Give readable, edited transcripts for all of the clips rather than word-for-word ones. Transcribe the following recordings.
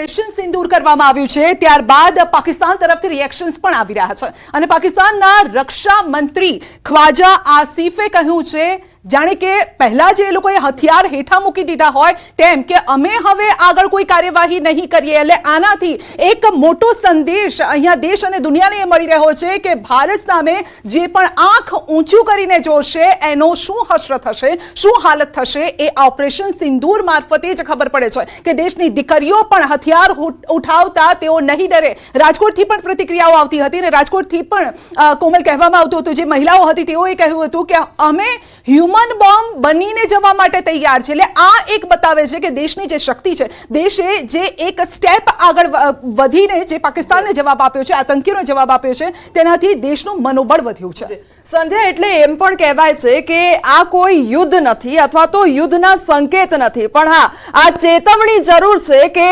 Operation સિંદૂર કરવામાં આવ્યું છે ત્યારબાદ પાકિસ્તાન તરફથી રિએક્શન્સ પણ આવી રહ્યા છે અને પાકિસ્તાનના રક્ષા મંત્રી ખ્વાજા આસિફે કહ્યું છે જાણે કે પહેલા જે લોકોએ હથિયાર હેઠા મૂકી દીધા હોય તેમ કે અમે હવે આગળ કોઈ કાર્યવાહી નહીં કરીએ એટલે આનાથી એક મોટો સંદેશ અહીંયા દેશ અને દુનિયાને મળી રહ્યો છે કે ભારત સામે જે પણ આંખ ઊંચું કરીને જોશે એનો શું હસરત થશે, શું હાલત થશે એ ઓપરેશન સિંદૂર મારફતે જ ખબર પડે છે કે દેશની દીકરીઓ પણ હથિયાર ઉઠાવતા તેઓ નહીં ડરે। રાજકોટથી પણ પ્રતિક્રિયાઓ આવતી હતી અને રાજકોટથી પણ કોમલ કહેવામાં આવતું હતું, જે મહિલાઓ હતી તેઓએ કહ્યું હતું કે અમે હ્યુમન બોમ્બ બનીને જવા માટે તૈયાર છે। એટલે આ એક બતાવે છે કે દેશની જે શક્તિ છે, દેશે જે એક સ્ટેપ આગળ વધીને જે પાકિસ્તાનને જવાબ આપ્યો છે, આતંકીઓને જવાબ આપ્યો છે, તેનાથી દેશનું મનોબળ વધ્યું છે। સંધ્યા, એટલે એમ પણ કહેવાય છે કે આ કોઈ યુદ્ધ નથી અથવા તો યુદ્ધના સંકેત નથી, પણ હા આ ચેતવણી જરૂર છે કે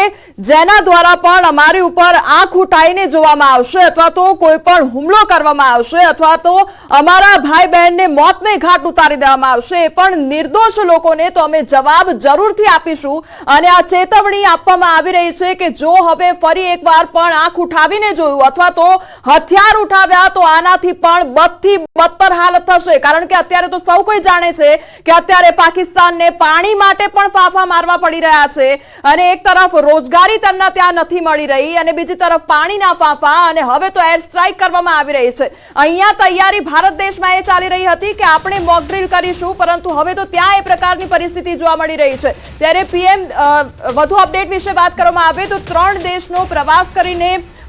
જેના દ્વારા પણ અમારી ઉપર આંખ ઉઠાઈને જોવામાં આવશે અથવા તો કોઈ પણ હુમલો કરવામાં આવશે અથવા તો અમારા ભાઈ બહેનને મોતને ઘાટ ઉતારી દેવામાં આવશે, એ પણ નિર્દોષ લોકોને તો અમે જવાબ જરૂરથી આપીશું। અને આ ચેતવણી આપવામાં આવી રહી છે કે જો હવે ફરી એકવાર પણ આંખ ઉઠાવીને જોયું અથવા તો હથિયાર ઉઠાવ્યા તો આનાથી પણ બદથી બદતર હાલત થશે। કારણ કે અત્યારે તો સૌ કોઈ જાણે છે કે અત્યારે પાકિસ્તાનને પાણી માટે પણ ફાફા મારવા પડી રહ્યા છે અને એક તરફ રોજગારી તેમના ત્યાં નથી મળી રહી અને બીજી તરફ પાણીના ફાફા અને હવે તો એર સ્ટ્રાઇક કરવામાં આવી રહી છે। અહીંયા તૈયારી ભારત દેશમાં એ ચાલી રહી હતી કે આપણે મોક ડ્રીલ કરીશું, પરંતુ હવે તો ત્યાં એ પ્રકારની પરિસ્થિતિ જોવા મળી રહી છે। ત્યારે પીએમ વધુ અપડેટ વિશે વાત કરવામાં આવે તો 3 દેશનો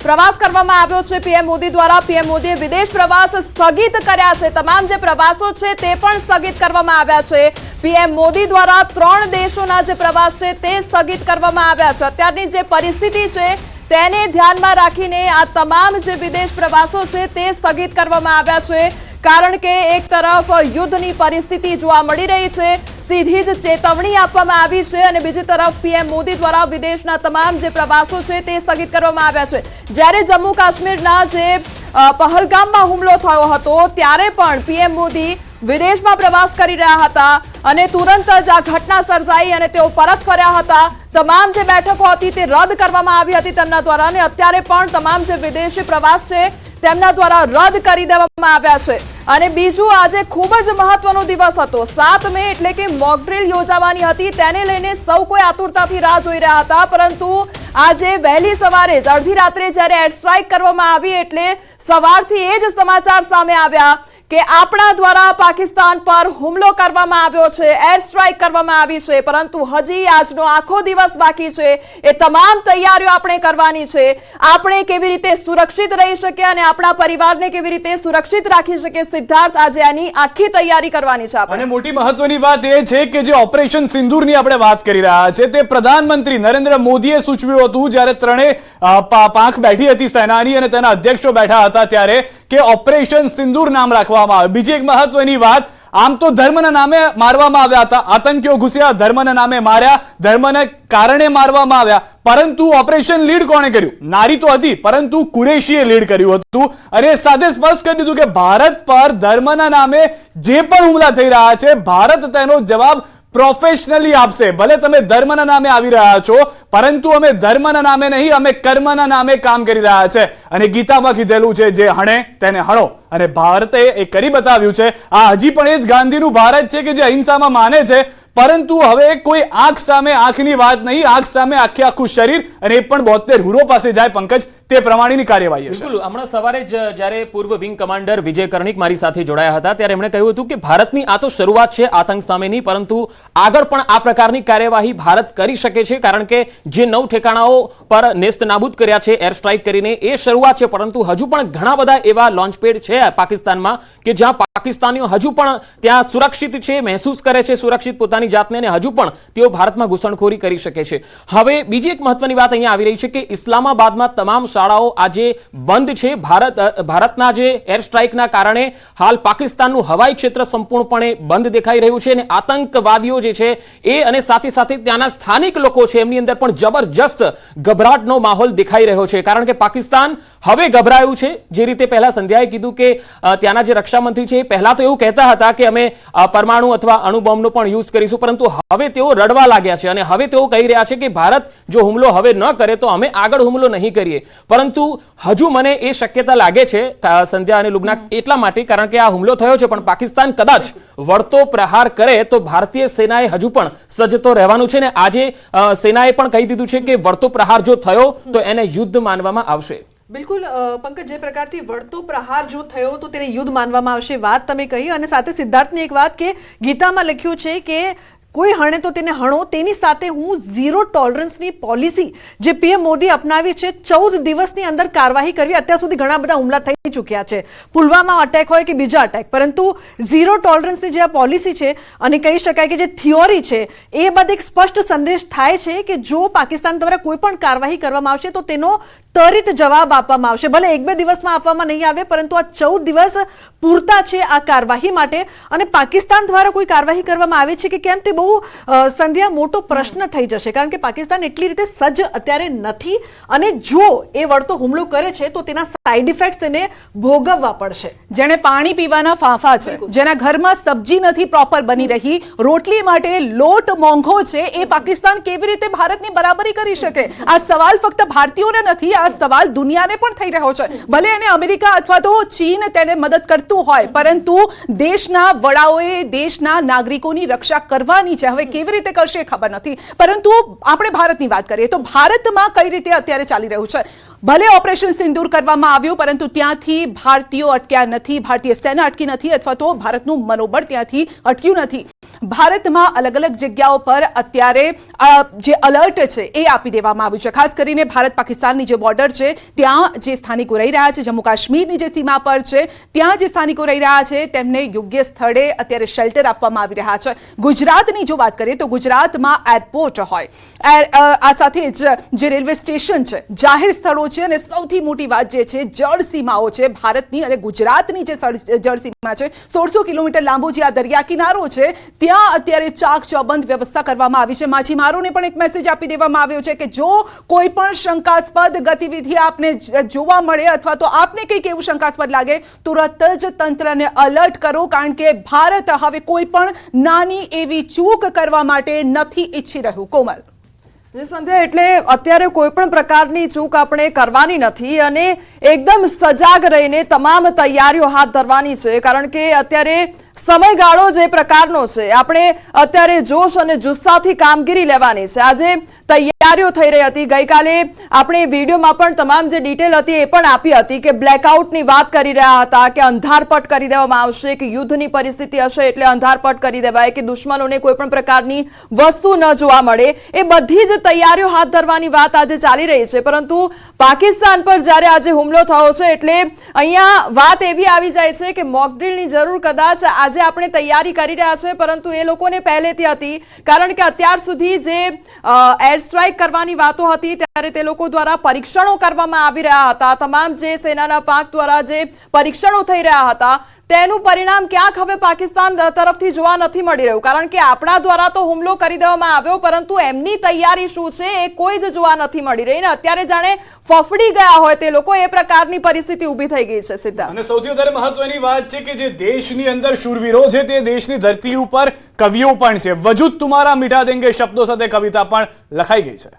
પ્રવાસ કરવામાં આવ્યો છે પીએમ મોદી દ્વારા। પીએમ મોદીએ વિદેશ પ્રવાસ સ્થગિત કર્યા છે, તમામ જે પ્રવાસો છે તે પણ સ્થગિત કરવામાં આવ્યા છે। પીએમ મોદી દ્વારા 3 દેશોના જે પ્રવાસ છે તે સ્થગિત કરવામાં આવ્યા છે। અત્યારની જે પરિસ્થિતિ છે તેને ધ્યાનમાં રાખીને આ તમામ જે વિદેશ પ્રવાસો છે તે સ્થગિત કરવામાં આવ્યા છે, કારણ કે એક તરફ યુદ્ધની પરિસ્થિતિ જોવા મળી રહી છે, સીધી જ ચેતવણી આપવામાં આવી છે અને બીજી તરફ પીએમ મોદી દ્વારા વિદેશના તમામ જે પ્રવાસો છે તે સ્થગિત કરવામાં આવ્યા છે। જ્યારે જમ્મુ કાશ્મીરના જે પહલગામમાં હુમલો થયો હતો ત્યારે પણ પીએમ મોદી વિદેશમાં પ્રવાસ કરી રહ્યા હતા અને તુરંત જ આ ઘટના સર્જાઈ અને તેઓ પરત ફર્યા હતા। તમામ જે બેઠકો હતી તે રદ કરવામાં આવી હતી તેમના દ્વારા અને અત્યારે પણ તમામ જે વિદેશી પ્રવાસ છે તેમના દ્વારા રદ કરી દેવામાં આવ્યા છે। અને બીજું, આજે ખૂબ જ મહત્વનો દિવસ હતો 7 મે, એટલે કે મોક ડ્રીલ યોજાવાની હતી, તેને લઈને સૌ કોઈ આતુરતાથી રાહ જોઈ રહ્યા હતા, પરંતુ આજે વહેલી સવારે જ અડધી રાત્રે જ્યારે એર સ્ટ્રાઇક કરવામાં આવી એટલે સવારથી એ જ સમાચાર સામે આવ્યા કે આપણા દ્વારા પાકિસ્તાન પર હુમલો કરવામાં આવ્યો છે, એર સ્ટ્રાઇક કરવામાં આવી છે, પરંતુ હજી આજનો આખો દિવસ બાકી છે। એ તમામ તૈયારીઓ આપણે કરવાની છે, આપણે કેવી રીતે સુરક્ષિત રહી શકીએ અને આપણા પરિવારને કેવી રીતે સુરક્ષિત રાખી શકીએ, સિદ્ધાર્થ આજે આની આખી તૈયારી કરવાની છે આપણે। અને મોટી મહત્વની વાત એ છે કે જે ઓપરેશન સિંદૂરની આપણે વાત કરી રહ્યા છે તે પ્રધાનમંત્રી નરેન્દ્ર મોદીએ સૂચવ્યું હતું જ્યારે 3 પાંખ બેઠી હતી સેનાની અને તેના અધ્યક્ષો બેઠા હતા ત્યારે કે ઓપરેશન સિંદૂર નામ રાખવામાં આવે। બીજી એક મહત્વની વાત, આમ તો ધર્મના નામે મારવામાં આવ્યા હતા, આતંકીઓ ઘૂસ્યા, ધર્મના નામે માર્યા, ધર્મને કારણે મારવામાં આવ્યા, પરંતુ ઓપરેશન લીડ કોણે કર્યું? નારી તો હતી, પરંતુ કુરેશીએ લીડ કર્યું હતું અને સાથે સ્પષ્ટ કરી દીધું કે ભારત પર ધર્મના નામે જે પણ હુમલા થઈ રહ્યા છે ભારત તેનો જવાબ પ્રોફેશનલી આપશે। ભલે તમે ધર્મના નામે આવી રહ્યા છો, પરંતુ અમે ધર્મના નામે નહીં, અમે કર્મના નામે કામ કરી રહ્યા છે અને ગીતામાં કીધેલું છે જે હણે તેને હણો અને ભારતે એ કરી બતાવ્યું છે। આ હજી પણ એ જ ગાંધીનું ભારત છે કે જે અહિંસામાં માને છે, પરંતુ હવે કોઈ આંખ સામે આંખની વાત નહીં, આંખ સામે આખું શરીર અને એ પણ 72 હુરો પાસે જાય પંકજ, તે પ્રમાણેની કાર્યવાહી હશે। બિલકુલ, હમણાં સવારે જ્યારે પૂર્વ વિંગ કમાન્ડર વિજય કર્ણિક મારી સાથે જોડાયા હતા ત્યારે એમણે કહ્યું હતું કે ભારતની આ તો શરૂઆત છે આતંક સામેની, પરંતુ આગળ પણ આ પ્રકારની કાર્યવાહી ભારત કરી શકે છે, કારણ કે જે 9 ઠેકાણાઓ પર નેસ્ત નાબૂદ કર્યા છે એર સ્ટ્રાઇક કરીને એ શરૂઆત છે, પરંતુ હજુ પણ ઘણા બધા એવા લોન્ચપેડ છે પાકિસ્તાનમાં કે જ્યાં પાકિસ્તાનીઓ હજુ પણ ત્યાં સુરક્ષિત છે, મહેસૂસ કરે છે સુરક્ષિત પોતાની જાતને અને હજુ પણ તેઓ ભારતમાં ઘૂસણખોરી કરી શકે છે। હવે બીજી એક મહત્વની વાત અહીંયા આવી રહી છે કે ઇસ્લામાબાદમાં તમામ શાળાઓ આજે બંધ છે। ભારતના જે એર સ્ટ્રાઇકના કારણે હાલ પાકિસ્તાનનું હવાઈ ક્ષેત્ર સંપૂર્ણપણે બંધ દેખાઈ રહ્યું છે અને આતંકવાદીઓ જે છે એ અને સાથે સાથે ત્યાંના સ્થાનિક લોકો છે એમની અંદર પણ જબરજસ્ત ગભરાટનો માહોલ દેખાઈ રહ્યો છે, કારણ કે પાકિસ્તાન હવે ગભરાયું છે। જે રીતે પહેલા સંધ્યાએ કીધું કે ત્યાંના જે રક્ષા મંત્રી છે એ પહેલા તો એવું કહેતા હતા કે અમે પરમાણુ અથવા અણુબોમ્બનો પણ યુઝ કરીશું, પરંતુ હવે તેઓ રડવા લાગ્યા છે અને હવે તેઓ કહી રહ્યા છે કે ભારત જો હુમલો હવે ન કરે તો અમે આગળ હુમલો નહીં કરીએ. પરંતુ હજુ મને એ શક્યતા લાગે છે સંધ્યા અને લુગ્ના એટલા માટે કારણ કે આ હુમલો થયો છે, પણ પાકિસ્તાન કદાચ વળતો પ્રહાર કરે તો ભારતીય સેનાએ હજુ પણ સજ્જ તો રહેવાનું છે ને આજે સેનાએ પણ કહી દીધું છે કે વળતો પ્રહાર જો થયો તો એને યુદ્ધ માનવામાં આવશે. બિલકુલ પંકજ, જે પ્રકારથી વળતો પ્રહાર જો થયો તો તેને યુદ્ધ માનવામાં આવશે, વાત તમે કહી. અને સાથે સિદ્ધાર્થની એક વાત કે ગીતામાં લખ્યું છે કે કોઈ હણે તો તેને હણો, તેની સાથે હું ઝીરો ટોલરન્સની પોલિસી જે પીએમ મોદી અપનાવી છે, 14 દિવસની અંદર કાર્યવાહી કરવી. અત્યાર સુધી ઘણા બધા હુમલા થઈ ચૂક્યા છે, પુલવામા અટેક હોય કે બીજા અટેક, પરંતુ ઝીરો ટોલરન્સની જે આ પોલિસી છે અને કહી શકાય કે જે થિયોરી છે એ બાદ એક સ્પષ્ટ સંદેશ થાય છે કે જો પાકિસ્તાન દ્વારા કોઈ પણ કાર્યવાહી કરવામાં આવશે તો તેનો ત્વરિત જવાબ આપવામાં આવશે. ભલે 1-2 દિવસમાં આપવામાં નહીં આવે, પરંતુ આ 14 દિવસ પૂરતા છે આ કાર્યવાહી માટે. અને પાકિસ્તાન દ્વારા કોઈ કાર્યવાહી કરવામાં આવે છે કે કેમ તે બહુ સંધ્યા મોટો પ્રશ્ન થઈ જશે, કારણ કે પાકિસ્તાન એટલી રીતે સજ્જ અત્યારે નથી અને જો એ વળતો હુમલો કરે છે તો તેના સાઇડ ઇફેક્ટ તેને ભોગવવા પડશે. જેને પાણી પીવાના ફાંફા છે, જેના ઘરમાં સબ્જી નથી પ્રોપર બની રહી, રોટલી માટે લોટ મોંઘો છે, એ પાકિસ્તાન કેવી રીતે ભારતની બરાબરી કરી શકે? આ સવાલ ફક્ત ભારતીયોને નથી, આ સવાલ દુનિયાને પણ થઈ રહ્યો છે. ભલે એને અમેરિકા અથવા તો ચીન તેને મદદ કરતું હોય, પરંતુ દેશના વડાઓએ દેશના નાગરિકોની રક્ષા કરવાની છે. હવે કેવી રીતે કરશે ખબર નથી, પરંતુ આપણે ભારતની વાત કરીએ તો ભારતમાં કઈ રીતે અત્યારે ચાલી રહ્યું છે. ભલે ઓપરેશન સિંદૂર કરવામાં આવ્યું, પરંતુ ત્યાંથી ભારતીયો અટક્યા નથી, ભારતીય સેના અટકી નથી, અથવા તો ભારતનું મનોબળ ત્યાંથી અટક્યું નથી. ભારતમાં અલગ અલગ જગ્યાઓ પર અત્યારે જે અલર્ટ છે એ આપી દેવામાં આવ્યું છે. ખાસ કરીને ભારત પાકિસ્તાનની જે બોર્ડર છે ત્યાં જે સ્થાનિકો રહી રહ્યા છે, જમ્મુ કાશ્મીરની જે સીમા પર છે ત્યાં જે સ્થાનિકો રહી રહ્યા છે તેમને યોગ્ય સ્થળે અત્યારે શેલ્ટર આપવામાં આવી રહ્યા છે. ગુજરાતની જો વાત કરીએ તો ગુજરાતમાં એરપોર્ટ હોય, આ સાથે જ જે રેલવે સ્ટેશન છે, જાહેર સ્થળો છે, અને સૌથી મોટી વાત જે છે જળ સીમાઓ છે ભારતની અને ગુજરાતની જે જળ સીમા છે, 1600 કિલોમીટર લાંબો જે આ દરિયા કિનારો છે ત્યાં અત્યારે ચાક ચોબંધ વ્યવસ્થા કરવામાં આવી છે. માછીમારોને પણ એક મેસેજ આપી દેવામાં આવ્યો છે કે જો કોઈ પણ શંકાસ્પદ ગતિવિધિ આપને જોવા મળે અથવા તો આપને કંઈક એવું શંકાસ્પદ લાગે, તુરત જ તંત્રને અલર્ટ કરો, કારણ કે ભારત હવે કોઈ પણ નાની એવી ચૂક કરવા માટે નથી ઈચ્છી રહ્યું. કોમલ, સંધ્યા, એટલે અત્યારે કોઈ પણ પ્રકારની ચૂક આપણે કરવાની નથી અને એકદમ સજાગ રહીને તમામ તૈયારીઓ હાથ ધરવાની છે, કારણ કે અત્યારે સમયગાળો જે પ્રકારનો છે, આપણે અત્યારે જોશ અને જુસ્સાથી કામગીરી લેવાની છે. આજે તૈયારીઓ થઈ રહી હતી, ગઈકાલે આપણે વિડીયોમાં પણ તમામ જે ડિટેલ હતી એ પણ આપી હતી કે બ્લેકઆઉટની વાત કરી રહ્યા હતા કે અંધારપટ કરી દેવામાં આવશે, કે યુદ્ધની પરિસ્થિતિ હશે એટલે અંધારપટ કરી દેવાય, કે દુશ્મનોને કોઈ પણ પ્રકારની વસ્તુ ન જોવા મળે. એ બધી જ તૈયારીઓ હાથ ધરવાની વાત આજે ચાલી રહી છે, પરંતુ પાકિસ્તાન પર જ્યારે આજે હુમલો થયો છે એટલે અહીંયા વાત એવી આવી જાય છે કે મોકડ્રીલની જરૂર કદાચ આજે આપણે તૈયારી કરી રહ્યા છે, પરંતુ એ લોકોને પહેલેથી હતી, કારણ કે અત્યાર સુધી જે એર સ્ટ્રાઇક કરવાની વાતો હતી ત્યારે તે લોકો દ્વારા પરીક્ષણો કરવામાં આવી રહ્યા હતા. તમામ જે સેનાના પાંખ દ્વારા જે પરીક્ષણો થઈ રહ્યા હતા તેનું પરિણામ ક્યાંક હવે પાકિસ્તાન તરફથી જોવા નથી મળી રહ્યું, કારણ કે આપણા દ્વારા તો હુમલો કરી દેવામાં આવ્યો, પરંતુ એમની તૈયારી શું છે એ કોઈ જ જોવા નથી મળી રહી. ને અત્યારે જાણે ફફડી ગયા હોય તે લોકો, એ પ્રકારની પરિસ્થિતિ ઊભી થઈ ગઈ છે. સિદ્ધાર્થ, અને સૌથી વધારે મહત્વની વાત છે કે જે દેશની અંદર શૂરવીરો છે તે દેશની ધરતી ઉપર કવિઓ પણ છે. વજૂદ તુમ્હારા મિટા દેંગે શબ્દો સાથે કવિતા પણ લખાઈ ગઈ છે.